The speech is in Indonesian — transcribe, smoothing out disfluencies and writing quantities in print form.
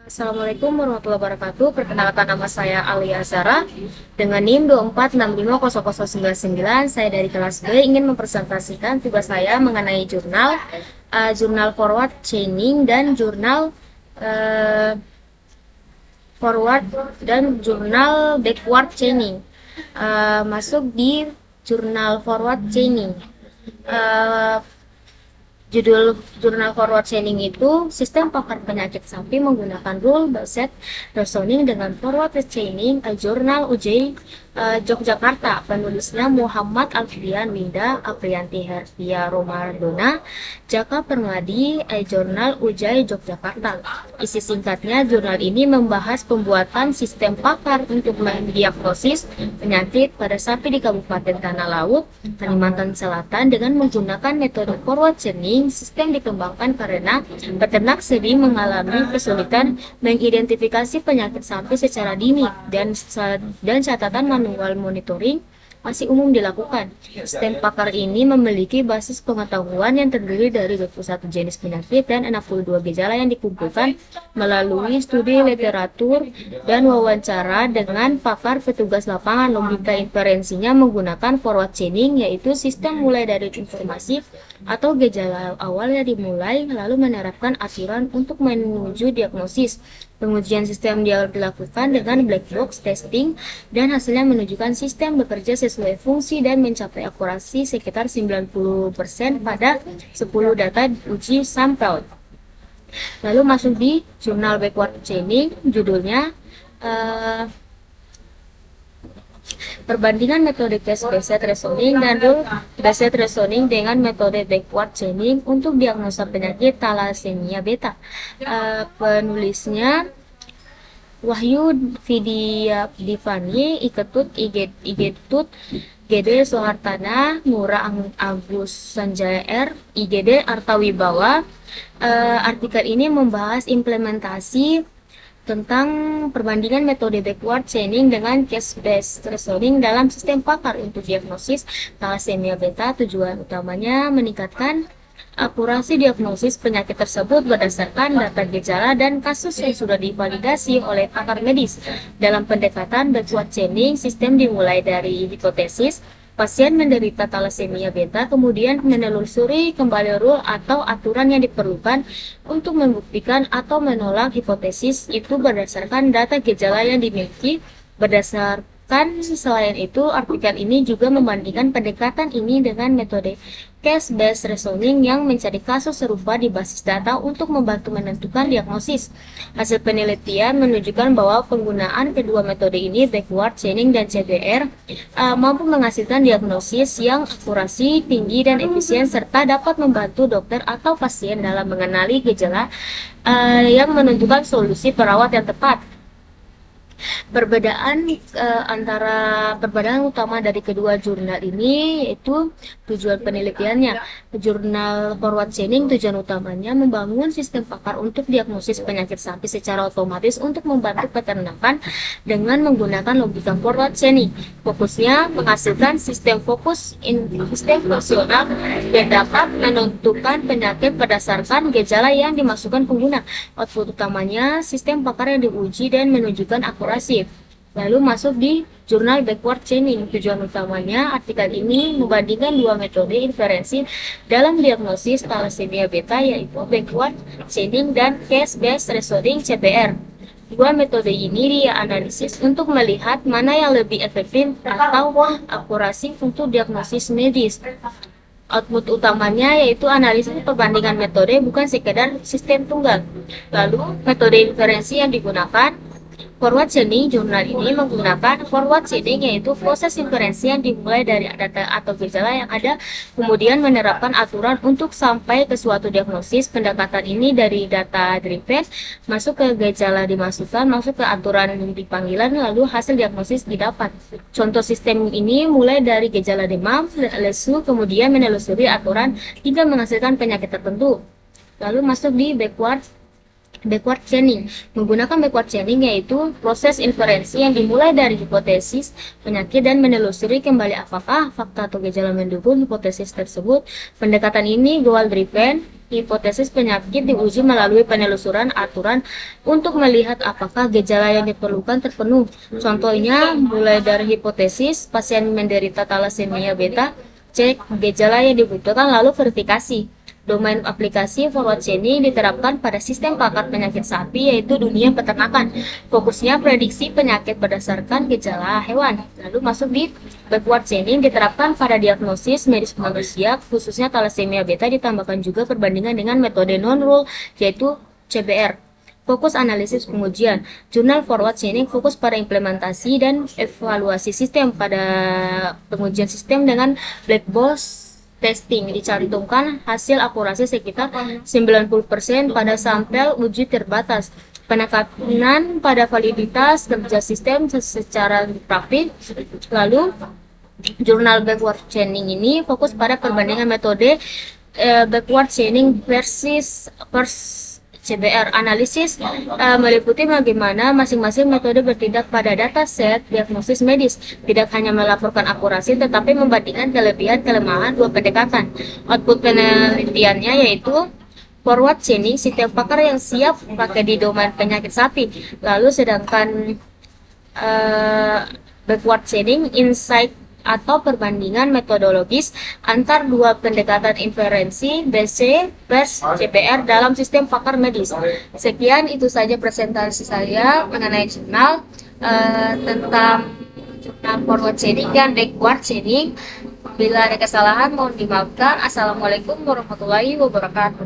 Assalamualaikum warahmatullahi wabarakatuh. Perkenalkan, nama saya Alia Zara dengan NIM 24650099. Saya dari kelas B ingin mempresentasikan tugas saya mengenai jurnal forward chaining dan eh, forward jurnal backward chaining. Masuk di jurnal forward chaining. Eh, Judul jurnal forward chaining itu sistem pakar penyakit sapi menggunakan rule based reasoning dengan forward chaining, jurnal UJ Yogyakarta. Penulisnya Muhammad Alfian Winda Aprianti Hervia Romardona, Jaka Permadi, jurnal UJ Yogyakarta. Isi singkatnya, jurnal ini membahas pembuatan sistem pakar untuk mendiagnosis penyakit pada sapi di Kabupaten Tanah Laut, Kalimantan Selatan dengan menggunakan metode forward chaining. Sistem dikembangkan karena peternak sering mengalami kesulitan mengidentifikasi penyakit sapi secara dini dan catatan manual monitoring masih umum dilakukan. Sistem pakar ini memiliki basis pengetahuan yang terdiri dari 21 jenis penyakit dan 62 gejala yang dikumpulkan melalui studi literatur dan wawancara dengan pakar petugas lapangan. Logika inferensinya menggunakan forward chaining, yaitu sistem mulai dari informasi atau gejala awalnya dimulai lalu menerapkan aturan untuk menuju diagnosis. Pengujian sistem dilakukan dengan black box testing dan hasilnya menunjukkan sistem bekerja sesuai fungsi dan mencapai akurasi sekitar 90% pada 10 data uji sampel. Lalu masuk di jurnal backward chaining, judulnya perbandingan metode case-based reasoning dan rule-based reasoning dengan metode backward chaining untuk diagnosa penyakit thalassemia beta. Penulisnya Wahyu Vidya Divani, Igetut, GD Soehartana, Ngura Agus Sanjaya R, IGD Artawibawa. Artikel ini membahas implementasi tentang perbandingan metode backward chaining dengan case-based reasoning dalam sistem pakar untuk diagnosis thalassemia beta. Tujuan utamanya meningkatkan akurasi diagnosis penyakit tersebut berdasarkan data gejala dan kasus yang sudah divalidasi oleh pakar medis. Dalam pendekatan backward chaining, sistem dimulai dari hipotesis pasien menderita thalassemia beta, kemudian menelusuri kembali rule atau aturan yang diperlukan untuk membuktikan atau menolak hipotesis itu berdasarkan data gejala yang dimiliki. Selain itu, artikel ini juga membandingkan pendekatan ini dengan metode case-based reasoning yang mencari kasus serupa di basis data untuk membantu menentukan diagnosis. Hasil penelitian menunjukkan bahwa penggunaan kedua metode ini, backward chaining dan CBR, mampu menghasilkan diagnosis yang akurasi tinggi dan efisien serta dapat membantu dokter atau pasien dalam mengenali gejala yang menentukan solusi perawat yang tepat. Perbedaan utama dari kedua jurnal ini yaitu tujuan penelitiannya. Jurnal forward chaining tujuan utamanya membangun sistem pakar untuk diagnosis penyakit sapi secara otomatis untuk membantu peternakan dengan menggunakan logika forward chaining. Fokusnya menghasilkan sistem fungsional yang dapat menentukan penyakit berdasarkan gejala yang dimasukkan pengguna. Output utamanya sistem pakar yang diuji dan menunjukkan akurasi. Lalu masuk di jurnal backward chaining. Tujuan utamanya artikel ini membandingkan dua metode inferensi dalam diagnosis thalassemia beta, yaitu backward chaining dan case-based reasoning CBR. Dua metode ini dianalisis untuk melihat mana yang lebih efektif atau akurasi untuk diagnosis medis. Output utamanya yaitu analisis perbandingan metode, bukan sekedar sistem tunggal. Lalu metode inferensi yang digunakan forward chaining. Jurnal ini menggunakan forward chaining, yaitu proses inferensi yang dimulai dari data atau gejala yang ada, kemudian menerapkan aturan untuk sampai ke suatu diagnosis. Pendekatan ini dari data driven, masuk ke gejala dimasukkan, masuk ke aturan di panggilan, lalu hasil diagnosis didapat. Contoh sistem ini mulai dari gejala demam, lesu, kemudian menelusuri aturan hingga menghasilkan penyakit tertentu. Lalu masuk di backward Backward chaining. Menggunakan backward chaining yaitu proses inferensi yang dimulai dari hipotesis penyakit dan menelusuri kembali apakah fakta atau gejala mendukung hipotesis tersebut. Pendekatan ini goal driven. Hipotesis penyakit diuji melalui penelusuran aturan untuk melihat apakah gejala yang diperlukan terpenuh. Contohnya, mulai dari hipotesis pasien menderita thalassemia beta, cek gejala yang dibutuhkan lalu verifikasi. Domain aplikasi forward chaining diterapkan pada sistem pakan penyakit sapi yaitu dunia peternakan. Fokusnya prediksi penyakit berdasarkan gejala hewan. Lalu masuk di backward chaining diterapkan pada diagnosis medis manusia khususnya thalassemia beta, ditambahkan juga perbandingan dengan metode non-rule yaitu CBR. Fokus analisis pengujian. Jurnal forward chaining fokus pada implementasi dan evaluasi sistem pada pengujian sistem dengan black box testing. Dicantumkan hasil akurasi sekitar 90% pada sampel uji terbatas. Penekanan pada validitas kerja sistem secara praktik. Lalu jurnal backward chaining ini fokus pada perbandingan metode backward chaining versus CBR. Analisis meliputi bagaimana masing-masing metode bertindak pada dataset diagnosis medis, tidak hanya melaporkan akurasi tetapi membandingkan kelebihan-kelemahan dua pendekatan. Output penelitiannya yaitu forward chaining sistem pakar yang siap pakai di domain penyakit sapi. Lalu sedangkan backward chaining insight atau perbandingan metodologis antar dua pendekatan inferensi BC vers CPR dalam sistem pakar medis. Sekian itu saja presentasi saya mengenai jurnal tentang jurnal forward chaining dan backward chaining. Bila ada kesalahan mohon dimaafkan. Assalamualaikum warahmatullahi wabarakatuh.